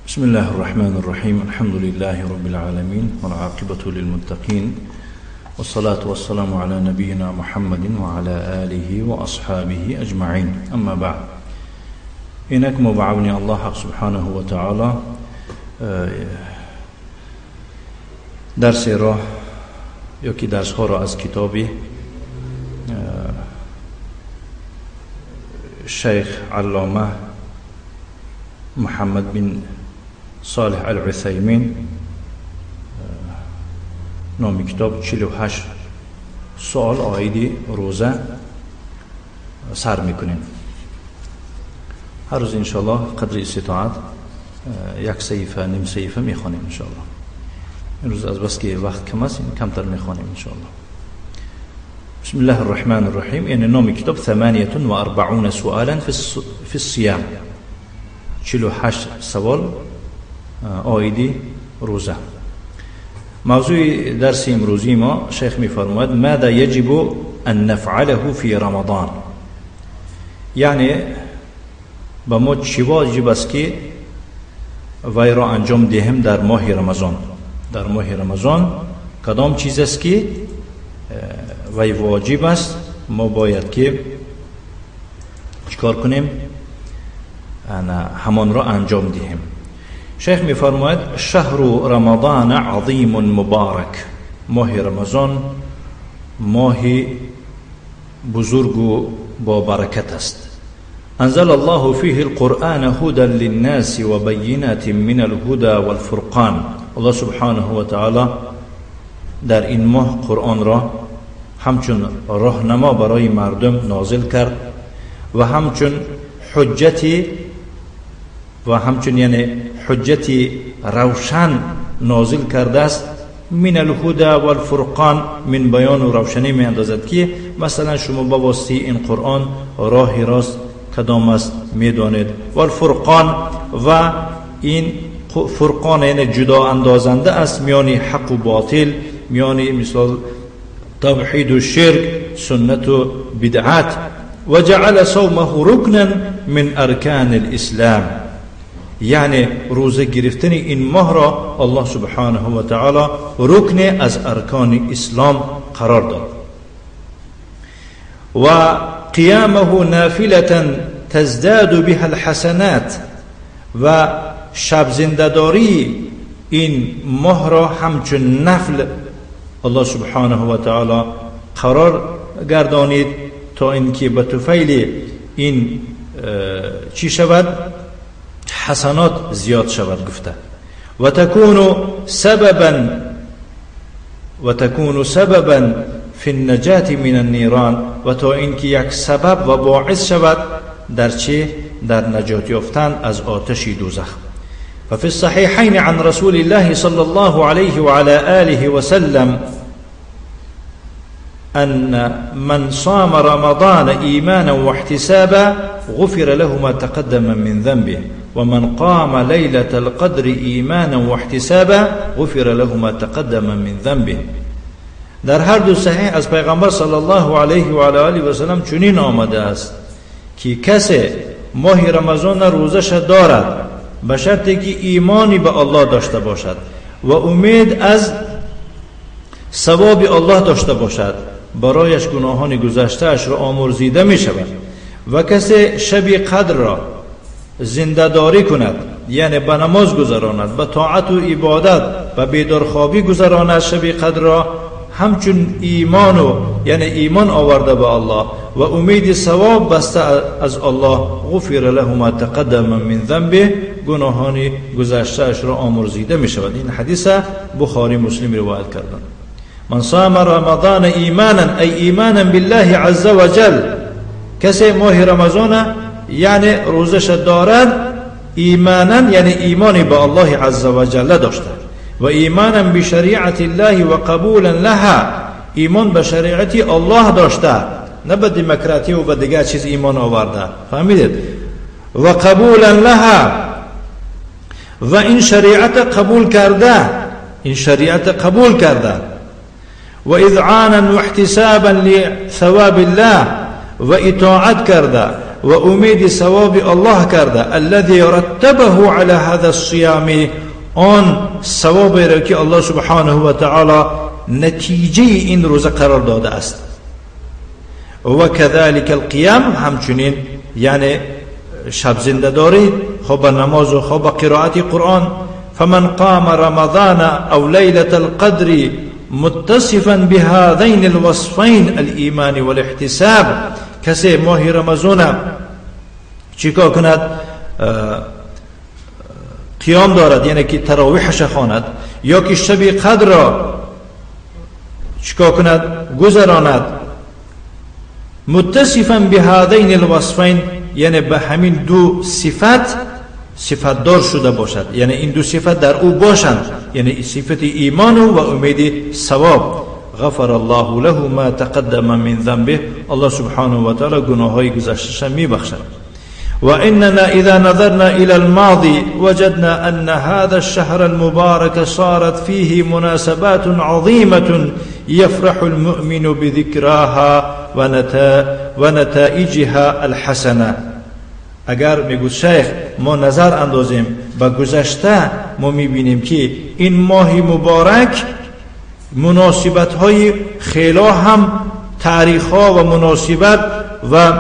بسم الله الرحمن الرحيم. الحمد لله رب العالمين والعاقبة للمتقين والصلاة والسلام على نبينا محمد وعلى آله وأصحابه أجمعين. أما بعد، إنك مبعوني الله حق سبحانه وتعالى درس را يوكي درس خورا از كتابي الشيخ علامة محمد بن صالح العثيمين نام کتاب 48 سوال آیدی روزه سر میکنیم. هر روز انشاءالله قدر استطاعت یک صحیفه نیم صحیفه میخوانیم انشاءالله. این روز از بس که وقت کم است کمتر میخوانیم انشاءالله. بسم الله الرحمن الرحیم. این نام کتاب 48 سؤالا في الصيام، 48 سوال آیدی روزه. موضوع درس امروزی ما شیخ میفرماید ماذا يجب ان نفعله في رمضان، یعنی با ما چی واجب است که وی را انجام دهیم در ماه رمضان. در ماه رمضان کدام چیز است که وی واجب است ما باید که چیکار کنیم؟ همان را انجام دهیم. شیخ میفرماید شهر رمضان عظیم مبارک، ماه رمضان ماه بزرگ و با برکت است. انزل الله فيه القرآن هدى للناس وبينات من الهدى والفرقان. الله سبحانه و تعالی در این ماه قرآن را همچون راهنما برای مردم نازل کرد و همچون حجتی یعنی حجتی روشن نازل کرده است. من الهدى والفرقان، من بیان و روشنی می اندازد که مثلا شما با واسطه این قرآن راه راست کدام است می دانید. والفرقان، و این فرقان یعنی جدا اندازنده است میان حق و باطل، میان مثال توحید و شرک، سنت و بدعت. و جعل صومه رکنا من ارکان الاسلام، یعنی روزه گرفتن این ماه را الله سبحانه و تعالی رکن از ارکان اسلام قرار داد. و قیامه نافلة تزداد بها الحسنات، و شب زنده‌داری این ماه را همچون نفل الله سبحانه و تعالی قرار گردانید تا اینکه به طفیل این چی شود؟ حسنات زیاد شود گفته. و تكون سببا في النجاة من النيران، و تا اینکه یک سبب و باعث شود در چه؟ در نجات یافتن از آتش دوزخ. و في الصحيحين عن رسول الله صلى الله عليه وعلى آله وسلم أن من صام رمضان إيمانا واحتسابا غفر له ما تقدم من ذنبه، ومن قام ليلة القدر إيمانا واحتسابا غفر له ما تقدم من ذنبه. در هر دو صحیح از پیغمبر صلی الله علیه و آله و سلم چنین آمده است که کسی ماه رمضان روزش دارد به شرطی که ایمانی به الله داشته باشد و امید از ثواب الله داشته باشد، برایش گناهان گذشته اش را آمرزیده می شود. و کسی شب قدر را زنده داری کند، یعنی به نماز گذراند، به طاعت و عبادت و بیدارخوابی گذراند شب قدر را، همچون یعنی ایمان آورده به الله و امید ثواب بسته از الله، غفر له ما تقدم من ذنبه، گناهان گذشته اش را آمرزیده می شود. این حدیث بخاری مسلم روایت کردند. من صام رمضان ایمانا ای ایمانا بالله عز وجل، کسی ماه رمضان یعنی روزش دارد ایمانا یعنی ایمانی به الله عز وجل داشته، و ایمانا بشریعت الله و قبولا لها، ایمان به شریعت الله داشته، نه به دموکراسی و به دیگر چیز ایمان آورده. فهمیدید؟ و قبولا لها، و این شریعت قبول کرده، و اذعانا و احتسابا لثواب الله، و اطاعت کرده و امید ثواب الله کرده. الذي رتبه على هذا الصيام، آن ثواب را که الله سبحانه و تعالی نتیجه این روزه قرار داده است. و كذلك القيام، همچنین یعنی شب زنده داری، خوب نماز و خوب قرائت قرآن. فمن قام رمضان او ليلة القدر متصفا بهذين الوصفين الإيمان والاحتساب، کسی ماه رمضان چیکار کند؟ قیام دارد، یعنی که تراویحش خواند، یا که شب قدر را چیکار کند؟ گذراند. متصفا بهذين الوصفين، یعنی به همین دو صفت دار شده باشد، یعنی این دو صفت در او باشند، یعنی صفت ایمان و امید ثواب. غفر الله له ما تقدم من ذنبه، الله سبحانه و تعالی گناههای گذشته‌اش میبخشد. و اننا اذا نظرنا الى الماضي وجدنا ان هذا الشهر المبارك صارت فيه مناسبات عظيمة يفرح المؤمن بذكراها ونتائجها الحسنه. اگر میگوید شیخ ما نظر اندازیم به گذشته، ما میبینیم که این ماه مبارک مناسبت های خیلی هم تاریخ ها و مناسبت و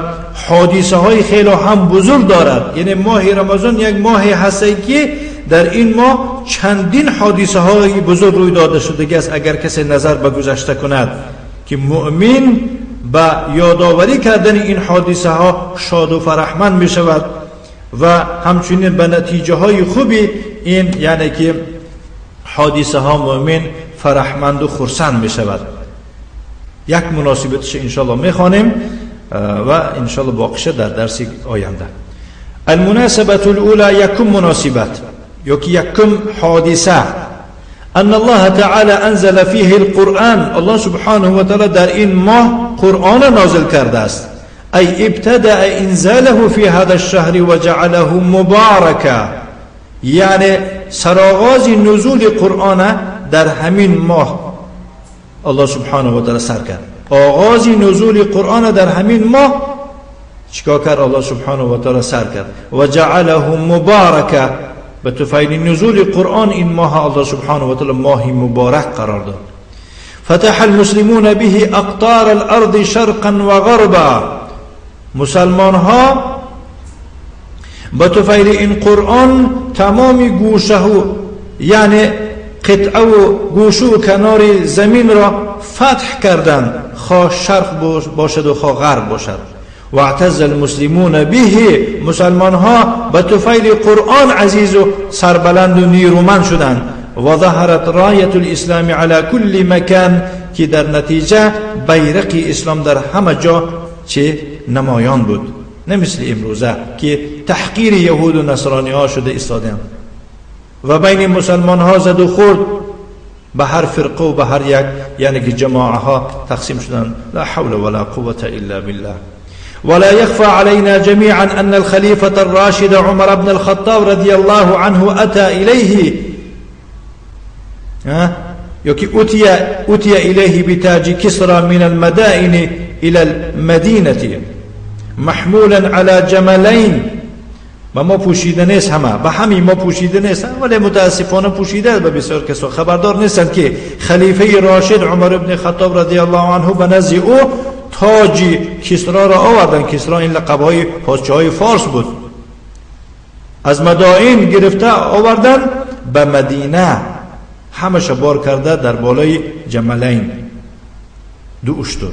حادثه های خیلی هم بزرگ دارد. یعنی ماه رمضان یک ماه هست که در این ماه چندین حادثه های بزرگ روی داده شده است. اگر کسی نظر به گذشته کند که مؤمن با یادآوری کردن این حادثه ها شاد و فرحمند می شود و همچنین به نتیجه های خوبی این یعنی که حادثه ها مؤمن فرحمند و خرسند می شود. یک مناسبتش انشاءالله می خوانیم و انشاءالله باقیش در درس آینده. المناسبة الاولى، یکم مناسبت یکم حادثه، ان الله تعالى انزل فيه القرآن، الله سبحانه و تعالی در این ماه قرآن نازل کرده است. ای ابتدأ انزاله في هذا الشهر وجعله مباركا، یعنی سرآغاز نزول قرآن در همین ماه الله سبحانه و تعالی سر کرد. آغاز نزول قرآن در همین ماه چیکار کرد؟ الله سبحانه و تعالی سر کرد. وجعله مباركا، به طفیل نزول قرآن این ماه الله سبحانه و تعالی ماه مبارک قرار داد. فتح المسلمون به اقطار الارض شرقا و غربا، مسلمان ها به طفیل این قرآن تمامی گوشه یعنی قطعه و گوشه و کنار زمین را فتح کردند، خواه شرق باشد و خواه غرب باشد. واعتز المسلمون به، مسلمان ها به طفیل قرآن عزیز و سربلند و نیرومند شدند. و ظهرت رایت الاسلام على كل مکان، که در نتیجه بیرق اسلام در همه جا چه نمایان بود، نه مثل امروزه که تحقیر یهود و نصرانی ها شده ایستادند و بین مسلمان ها زد و خورد به هر فرقه و به هر یک یعنی که جماعه ها تقسیم شدند. لا حول ولا قوة الا بالله. ولا يخفى علينا جميعا أن الخليفة الراشد عمر بن الخطاب رضي الله عنه أتى إليه أتي إليه بتاج كسرى من المدائن إلى المدينة محمولا على جملين. ما پوشیده نیست، همه به همین ما پوشیده نیست، ولی متاسفانه پوشیده به بسیار کسا خبردار نیستند که خلیفه راشد عمر بن خطاب رضی الله عنه به نزد او تاج کسرا را آوردن. کسرا این لقب‌های پادشاه‌های فارس بود، از مدائن گرفته آوردن به مدینه، همش بار کرده در بالای جملین، دو اشتر.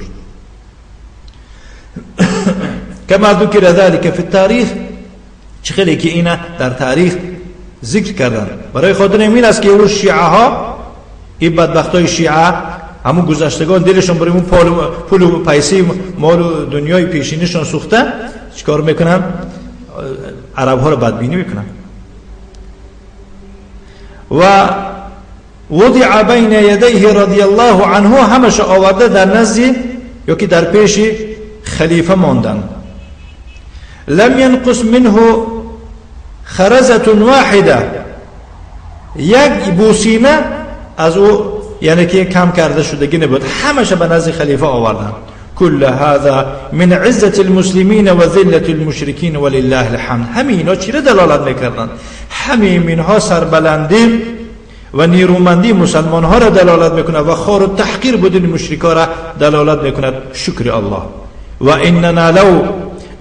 كما ذكر ذلك في التاريخ، چخیلی که اینا در تاریخ ذکر کردن. برای خاطر این است که اون شیعه ها، این بدبختای شیعه، همون گذشتگان دلشون برای اون پول و پیسه مال و دنیای پیشینشون سوخته، چیکار میکنن؟ عرب ها رو بدبینی میکنن. و وضع بین یدیه رضی الله عنه، همش آورده در نزد یا که در پیش خلیفه ماندن. لم ينقص منه خرزة واحده، یک بوسیمه از او یعنی که کم کرده شدگی نبود، همش به نزد خلیفه آوردن. كل هذا من عزة المسلمين وذلة المشركين ولله الحمد. همین چی را دلالت میکردن؟ همین ها سربلندی و نیرومندی مسلمان ها را دلالت میکنه و خار و تحقیر بودن مشرکا را دلالت میکنه. شکر الله.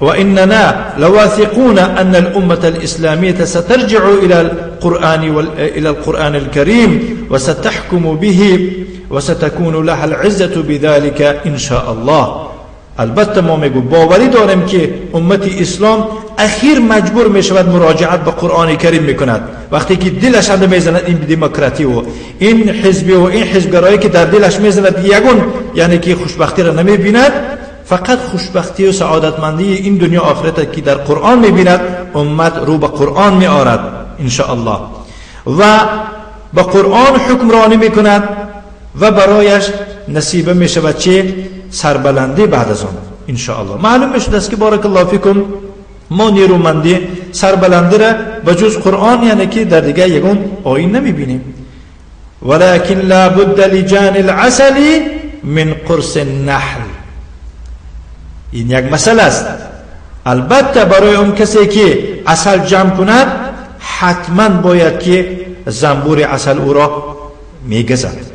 وإننا لواثقون أن الأمة الإسلامية سترجع إلى القرآن الكريم وستحكم به وستكون لها العزة بذلك إن شاء الله. البته ما میگویم باوری داریم که امت اسلام اخیر مجبور میشود مراجعت به قرآن کریم میکند وقتی که دلش هم میزند این دموکراتی و این حزبی و این حزبگرایی که در دلش میزند یگون یعنی که خوشبختی را نمیبیند، فقط خوشبختی و سعادتمندی این دنیا آخرت که در قرآن میبیند. امت رو به قرآن میآرد ان شاء الله و به قرآن حکمرانی میکند و برایش نصیبه میشود چه؟ سربلندی بعد از آن ان شاء الله. معلوم میشد است که بارک الله فیکم ما نیرومندی سربلندی را بجز قرآن یعنی که در دیگه یگون آیین نمیبینیم. ولكن لا بد لجان العسل من قرص النحل. این یک مسئله است. البته برای اون کسی که عسل جمع کند حتما باید که زنبور عسل او را میگزد.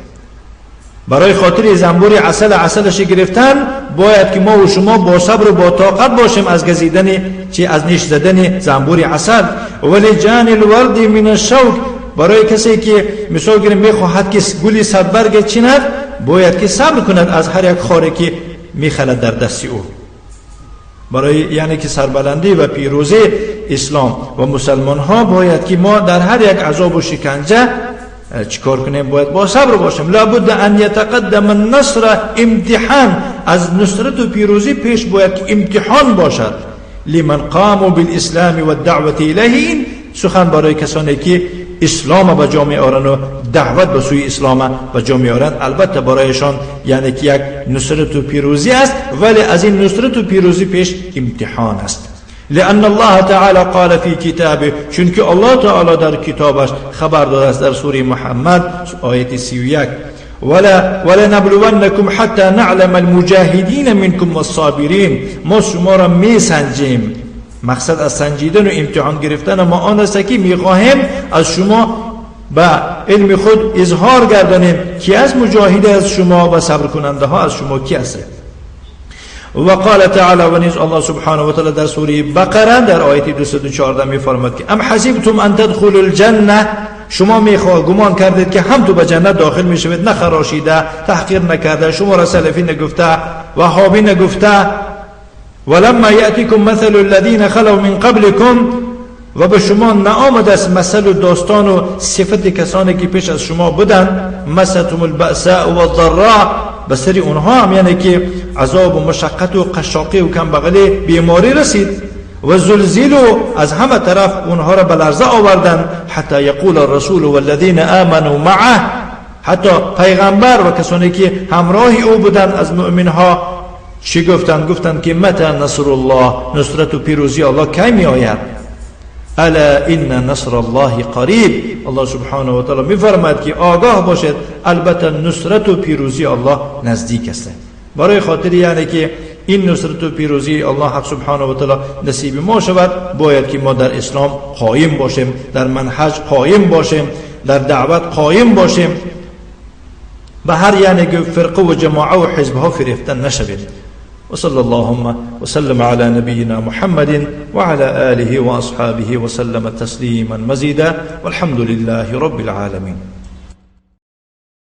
برای خاطر زنبور عسلش گرفتن باید که ما و شما با صبر و با طاقت باشیم از گزیدن از نیش زدن زنبور عسل. ولی جان الورد من الشوک. برای کسی که مثال گیریم میخواهد که گلی صدبرگ چیند باید که صبر کند از هر یک خاره که میخلد در دست او. برای یعنی که سربلندی و پیروزی اسلام و مسلمان ها باید که ما در هر یک عذاب و شکنجه چیکار کنیم؟ باید با صبر باشیم. لابد ان یتقدم النصر امتحان. از نصرت و پیروزی پیش باید که امتحان باشد. لمن قاموا بالاسلام والدعوه الیه. سخن برای کسانی که اسلام به جا میآورند و دعوت به سوی اسلام به جا میآورند. البته برایشان یعنی که یک نصرت و پیروزی است، ولی از این نصرت و پیروزی پیش امتحان است. لأن الله تعالى قال في كتابه. چونکه الله تعالی در کتابش خبر داده است در سوره محمد آیه 31 ولنبلونكم حتى نعلم المجاهدين منكم والصابرين. ما شما را میسنجیم. مقصد از سنجیدن و امتحان گرفتن ما آن است که میخواهیم از شما به علم خود اظهار گردانیم کی از مجاهد از شما و صبر کننده ها از شما کی است. و قال تعالی و نیز الله سبحانه و تعالی در سوره بقره در آیه 214 میفرماید که ام حسبتم ان تدخلوا الجنه. شما گمان کردید که هم تو به جنت داخل میشوید، نخراشیده، تحقیر نکرده، شما را سلفی نگفته، وهابی نگفته. ولما یأتیکم مثل الذین خلوا من قبلکم. و به شما نآمد است مثل و داستان و صفت کسانی که پیش از شما بودند. مستهم البأساء والضراء. بسری اونها هم یعنی که عذاب و مشقت و قشاقی و کمبغلی بیماری رسید. و زلزلوا. از همه طرف اونها را به لرزه آوردند. حتی یقول الرسول والذین آمنوا معه. حتی پیغمبر و کسانی که همراه او بودند از مؤمنها چی گفتند؟ گفتند که متى نصر الله. نصرت و پیروزی الله کی می آید؟ الا ان نصر الله قریب. الله سبحانه و تعالی میفرماید که آگاه باشید البته نصرت و پیروزی الله نزدیک است. برای خاطر یعنی که این نصرت و پیروزی الله حق سبحانه و تعالی نصیب ما شود باید که ما در اسلام قایم باشیم، در منهج قایم باشیم، در دعوت قایم باشیم، به هر یعنی فرقه و جماعه و حزب ها فریفتن نشویم. وصلى اللهم وسلم على نبينا محمد وعلى آله وأصحابه وسلم تسليما مزيدا والحمد لله رب العالمين.